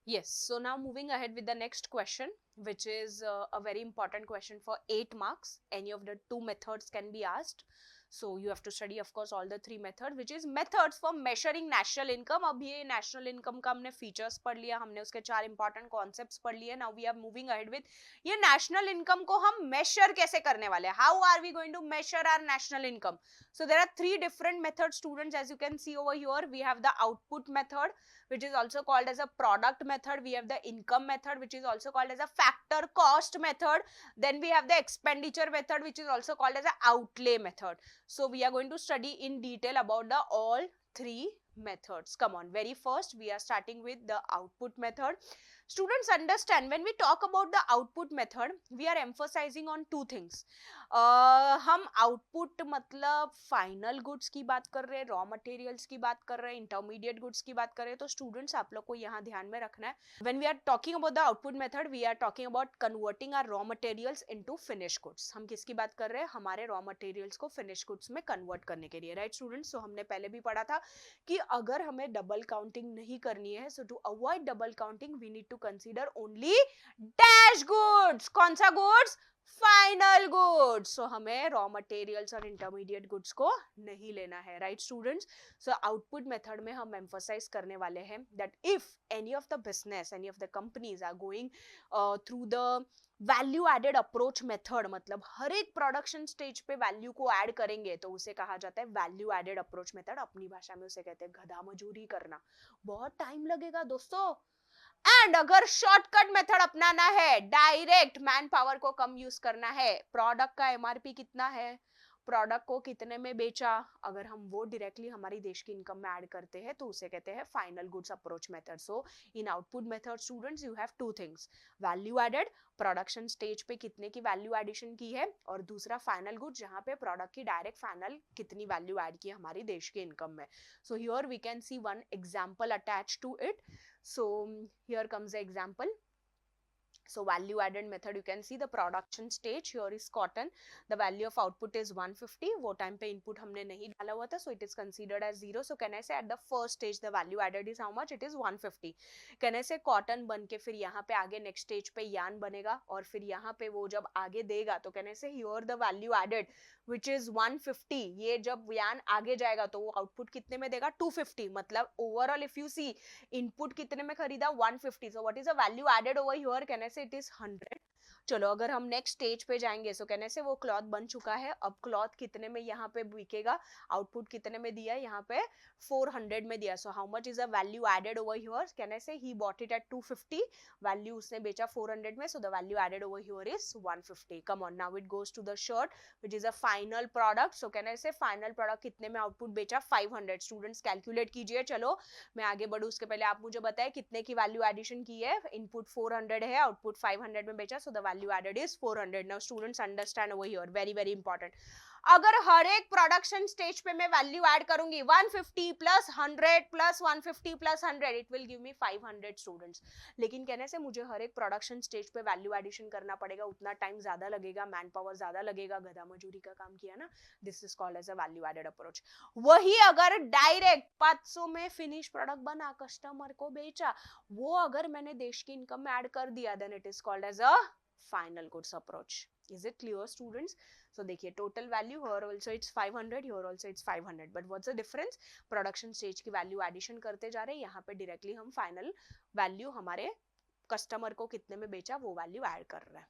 Yes, so now moving ahead with the next question, which is a very important question for 8 marks. Any of the two methods can be asked. So you have to study, of course, all the three methods, which is methods for measuring national income. अब ये national income का हमने features पढ़ लिया, हमने उसके 4 important concepts पढ़ लिए. Now we are moving ahead with ये national income को हम measure कैसे करने वाले हैं? How are we going to measure our national income? So there are three different methods, students. As you can see over here, we have the output method, which is also called as a product method. We have the income method, which is also called as a factor cost method. Then we have the expenditure method, which is also called as a outlay method. So we are going to study in detail about the all three methods. Come on, very first we are starting with the output method. Students, understand, when we talk about the output method, we are emphasizing on two things. हम output मतलब final goods की बात कर रहे हैं, raw materials की बात कर रहे हैं, इंटरमीडिएट गुड्स की बात कर रहे हैं. तो स्टूडेंट्स, आप लोग को यहाँ ध्यान में रखना है, when we are talking about the output method, we are talking about converting our raw materials into finished goods. हम किसकी बात कर रहे हैं? हमारे रॉ मटेरियल्स को फिनिश गुड्स में कन्वर्ट करने के लिए, राइट स्टूडेंट्स? सो हमने पहले भी पढ़ा था कि अगर हमें डबल काउंटिंग नहीं करनी है, so to avoid double counting we need to consider only dash goods. कौन सा गुड्स? Final goods. सो हमें रॉ मटेरियल्स और इंटरमीडिएट गुड्स को नहीं लेना है, right students? So output method में हम एम्फोसाइज करने वाले हैं that if any of the business, any of the companies are going through the value added approach method, मतलब हर एक प्रोडक्शन स्टेज पे वैल्यू को ऐड करेंगे तो उसे कहा जाता है वैल्यू एडेड अप्रोच मेथड. अपनी भाषा में उसे कहते हैं गधा मजूरी करना. बहुत टाइम लगेगा दोस्तों. एंड अगर शॉर्टकट मेथड अपनाना है, डायरेक्ट मैन पावर को कम यूज करना है, प्रोडक्ट का एमआरपी कितना है, प्रोडक्ट को कितने में बेचा, अगर हम वो डायरेक्टली हमारी देश की इनकम में ऐड करते हैं तो उसे कहते हैं final goods approach method. So in output method students you have two things, value added, production stage पे कितने की वैल्यू एडिशन की है, और दूसरा फाइनल गुड्स जहां पे प्रोडक्ट की डायरेक्ट फाइनल कितनी वैल्यू ऐड की है हमारी देश के इनकम में. So here we can see one example attach to it. So here comes the example. So value added method, you can see the production stage. Here is cotton, the value of output is 150. वो time पे input हमने नहीं डाला हुआ था, so it is considered as 0. So can I say at the first stage the value added is how much? It is 150. Can I say cotton बन के फिर यहाँ पे आगे next stage पे yarn बनेगा, और फिर यहाँ पे वो जब आगे देगा तो can I say here the value added which is 150, ये जब yarn आगे जाएगा तो वो output कितने में देगा? 250. मतलब overall if you see input कितने में खरीदा? 150. So what is the value added over here? Can I say it is 100. चलो अगर हम नेक्स्ट स्टेज पे जाएंगे, सो कहने से वो क्लॉथ बन चुका है, अब क्लॉथ कितने में यहाँ पे बिकेगा? आउटपुट कितने में दिया है? यहाँ पे 400 में दिया. So how much is the value added over here? कहने से ही बॉट इट एट 250, वैल्यू उसने बेचा 400 में, so the value added over here is 150. Come on, now it goes to the shirt which is a final product. So कहने से final product कितने में आउटपुट बेचा? 500. स्टूडेंट्स कैलकुलेट कीजिए. चलो मैं आगे बढ़ू उसके पहले आप मुझे बताएं कितने की वैल्यू एडिशन की है. इनपुट 400 है, आउटपुट 500 में बेचा, so the value added is 400. Now students understand over here, very very important. अगर हर एक प्रोडक्शन स्टेज पे मैं वैल्यू ऐड करूंगी 150 plus 100 plus 150 plus 100, it will give me 500 students. लेकिन कहने से मुझे हर एक प्रोडक्शन स्टेज पे वैल्यू एडिशन करना पड़ेगा, उतना टाइम ज्यादा लगेगा, मैन पावर ज्यादा लगेगा, गधा मजूरी का काम किया ना. This is called as a value added approach. वही अगर डायरेक्ट 500 में फिनिश प्रोडक्ट बना, कस्टमर को बेचा, वो अगर मैंने देश की इनकम में ऐड कर दिया, then it is called as a final goods approach. Is it clear students? So देखिए total value here also it's 500, here also it's 500, but what's the difference? Production stage की वैल्यू एडिशन करते जा रहे हैं, यहाँ पे डायरेक्टली हम final value हमारे कस्टमर को कितने में बेचा वो वैल्यू ऐड कर रहे हैं.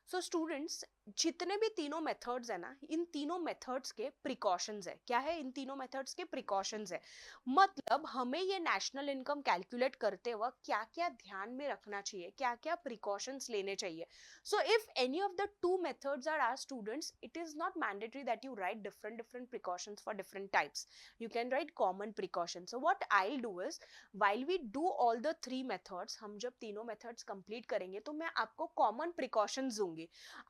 सो स्टूडेंट्स, जितने भी तीनों मेथड्स है ना, इन तीनों मेथड्स के प्रिकॉशंस है. क्या है? इन तीनों मेथड्स के प्रिकॉशंस है. मतलब हमें ये नेशनल इनकम कैलकुलेट करते वक्त क्या क्या ध्यान में रखना चाहिए, क्या क्या प्रिकॉशंस लेने चाहिए. So if any of the two methods are asked students, it is not mandatory that you write different different precautions for different types. You can write common precaution. So what I do is, while we do all the three methods, हम जब तीनों methods complete करेंगे तो मैं आपको common precautions दूंगी.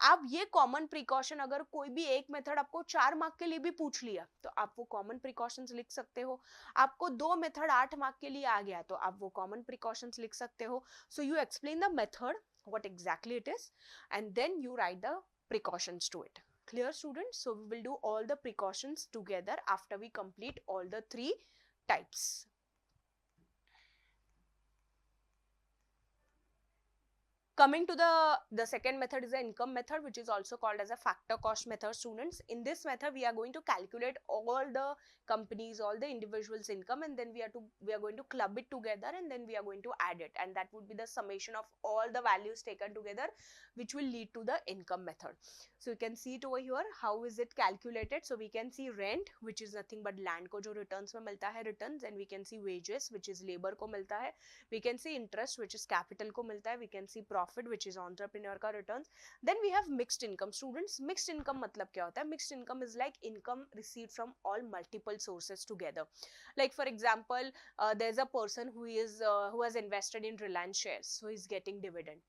आप ये कॉमन प्रिकॉशन, अगर कोई भी एक मेथड आपको 4 मार्क के लिए भी पूछ लिया तो आप वो कॉमन प्रिकॉशंस लिख सकते हो. आपको 2 मेथड 8 मार्क के लिए आ गया तो आप वो कॉमन प्रिकॉशंस लिख सकते हो. So you explain the method, what exactly it is, and then you write the precautions to it. Clear students? So we will do all the precautions together after we complete all the three types. Coming to the second method is the income method, which is also called as a factor cost method, students. In this method we are going to calculate all the companies, all the individuals income, and then we are going to club it together, and then we are going to add it, and that would be the summation of all the values taken together, which will lead to the income method. So you can see it over here. How is it calculated? So we can see rent, which is nothing but land को जो returns में मिलता है returns, and we can see wages, which is labor को मिलता है. We can see interest, which is capital को मिलता है. We can see profit, which is entrepreneur का returns. Then we have mixed income, students. Mixed income मतलब क्या होता है? Mixed income is like income received from all multiple sources together. Like for example, there's a person who has invested in Reliance shares, so he's getting dividend.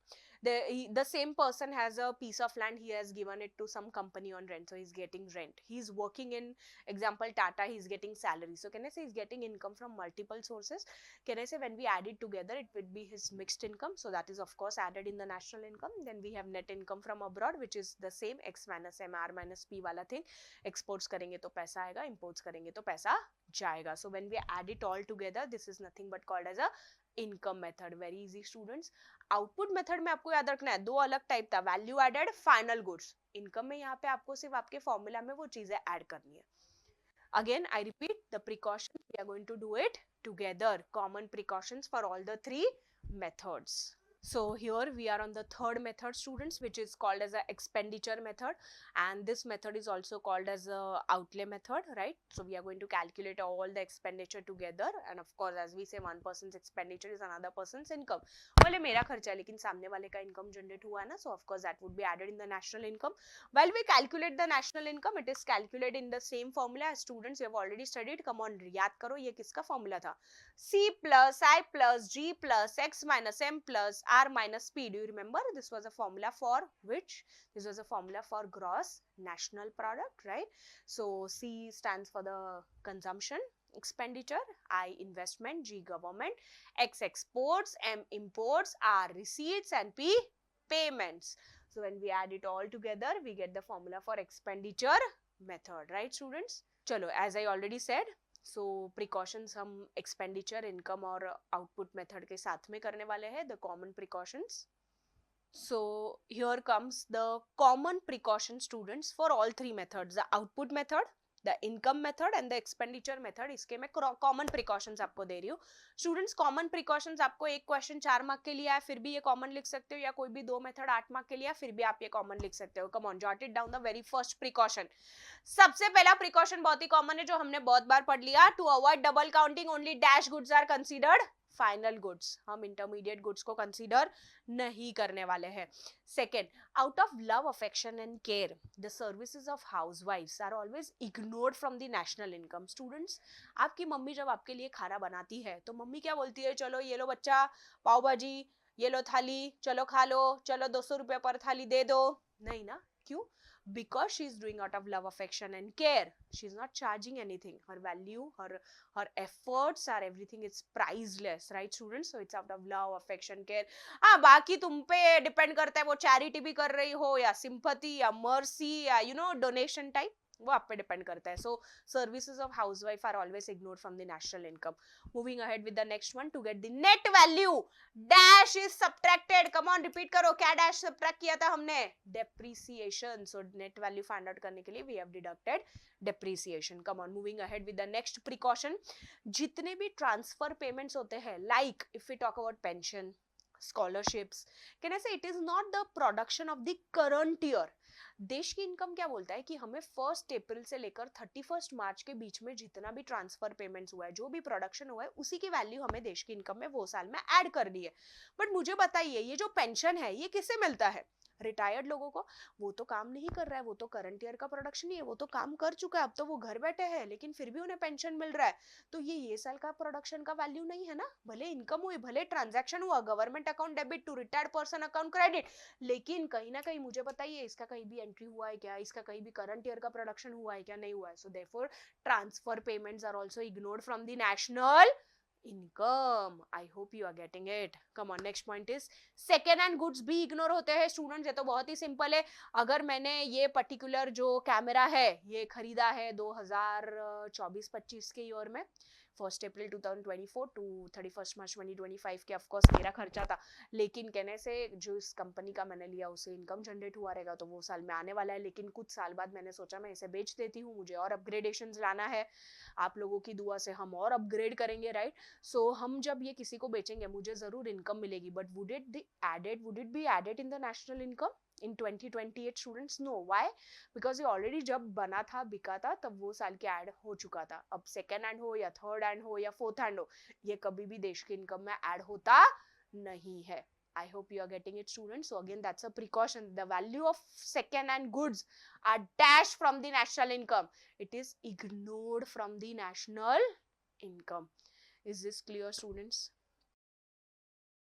The same person has a piece of land, he has given it to some company on rent, so he's getting rent. He's working in, example, Tata, he's getting salary. So can I say he's getting income from multiple sources? Can I say when we add it together, it would be his mixed income, so that is of course added in the national income. Then we have net income from abroad, which is the same x minus m, r minus p wala thing. Exports करेंगे तो पैसा आएगा, imports करेंगे तो पैसा जाएगा. So when we add it all together, this is nothing but called as a income method. Very easy, students. Output method में आपको याद रखना है, दो अलग टाइप था, value added, final goods. Income में यहाँ पे आपको सिर्फ आपके फॉर्मूला में वो चीजें ऐड करनी है. Again, I repeat the precautions. We are going to do it together. Common precautions for all the three methods. So here we are on the third method, students, which is called as a expenditure method, and this method is also called as a outlay method, right? So we are going to calculate all the expenditure together, and of course, as we say, one person's expenditure is another person's income. बोले मेरा खर्चा है लेकिन सामने वाले का income generate हुआ है ना, so of course that would be added in the national income. While we calculate the national income, it is calculated in the same formula as students you have already studied. Come on, याद करो ये किसका formula था? C plus I plus G plus X minus M plus R minus P. Do you remember? This was a formula for which? This was a formula for gross national product, right? So C stands for the consumption, expenditure, I investment, G government, X exports, M imports, R receipts, and P payments. So when we add it all together, we get the formula for expenditure method, right, students? Chalo, as I already said, so precautions हम expenditure, income और output method के साथ में करने वाले हैं, the common precautions. So here comes the common precaution, students, for all three methods, the output method, the income method and the expenditure method. इसके मैं common precautions आपको दे रही हूँ. Students, common precautions आपको एक क्वेश्चन 4 मार्क के लिए है, फिर भी ये कॉमन लिख सकते हो, या कोई भी दो मेथड 8 मार्क के लिए है, फिर भी आप ये कॉमन लिख सकते हो. Come on, jot it down. The very first precaution, सबसे पहला प्रिकॉशन बहुत ही कॉमन है जो हमने बहुत बार पढ़ लिया. To avoid double counting, only dash goods are considered final goods. हम इंटरमीडिएट गुड्स को कंसीडर नहीं करने वाले हैं. Second, out of love, affection and care, the services of हाउसवाइफ्स are always ignored from the national income. Students, आपकी mummy जब आपके लिए खाना बनाती है तो मम्मी क्या बोलती है? चलो ये लो बच्चा पाव भाजी, ये लो थाली, चलो खा लो, चलो 200 रुपए पर थाली दे दो. नहीं ना. क्यों? Because she is doing out of love, affection and care. She is not charging anything. Her value, her efforts are everything. It's priceless, right, students? So it's out of love, affection, care. हाँ, बाकी तुम पे depend करता है वो charity भी कर रही हो या सिंपैथी या मर्सी या डोनेशन टाइप, वो आप पे डिपेंड करता है. So services of housewife are always ignored from the national income. Moving ahead with the next one, to get the net value, dash is subtracted. Come on, repeat करो, क्या dash subtract किया था हमने? Depreciation. So net value find out करने के लिए we have deducted depreciation. Come on, moving ahead with the next precaution. जितने भी ट्रांसफर पेमेंट्स होते हैं, like if we talk about pension, scholarships, can I say it is not the production of the current year. देश की income क्या बोलता है कि हमें 1 अप्रैल से लेकर 31 मार्च के बीच में जितना भी ट्रांसफर पेमेंट्स हुआ है, जो भी प्रोडक्शन हुआ है, उसी की वैल्यू हमें देश की इनकम में वो साल में ऐड कर दी है. बट मुझे बताइए, ये जो पेंशन है ये किससे मिलता है? रिटायर्ड लोगों को. वो तो काम नहीं कर रहा है, वो तो करंट ईयर का प्रोडक्शन ही है, वो तो काम कर चुका है, अब तो वो घर बैठे हैं, लेकिन फिर भी उन्हें पेंशन मिल रहा है. तो ये साल का प्रोडक्शन का वैल्यू नहीं है ना. भले इनकम हुई, भले ट्रांजैक्शन हुआ, government account debit to retired person account credit, लेकिन कहीं ना कहीं मुझे बताइए इसका कहीं भी एंट्री हुआ है क्या? इसका कहीं भी करंट ईयर का प्रोडक्शन हुआ है क्या? नहीं हुआ है. So therefore transfer payments are also ignored from the national income. I hope you are getting it. Come on, next point is second hand goods भी इग्नोर होते हैं. स्टूडेंट्स, ये तो बहुत ही सिंपल है. अगर मैंने ये पर्टिकुलर जो कैमरा है ये खरीदा है 2024-25 के ईयर में, 1 अप्रैल 2024 टू 31 मार्च 2025 के ऑफकोर्स मेरा खर्चा था, लेकिन कहने से जो इस कंपनी का मैंने लिया उसे इनकम जनरेट हुआ रहेगा, तो वो साल में आने वाला है। लेकिन कुछ साल बाद मैंने सोचा मैं इसे बेच देती हूँ, मुझे और अपग्रेडेशन लाना है, आप लोगों की दुआ से हम और अपग्रेड करेंगे, राइट। सो हम जब ये किसी को बेचेंगे मुझे जरूर इनकम मिलेगी, but would it be added in the national income in 2028 students? No, why? Because ये ऑलरेडी जब बना था, बिका था, तब वो साल के ऐड हो चुका था। अब सेकेंड हैंड हो या थर्ड हैंड हो या फोर्थ हैंड हो, ये कभी भी देश की इनकम में ऐड होता नहीं है। I hope you are getting it, students. So again, that's a precaution. The value of second-hand goods are dashed from the national income. It is ignored from the national income. Is this clear, students?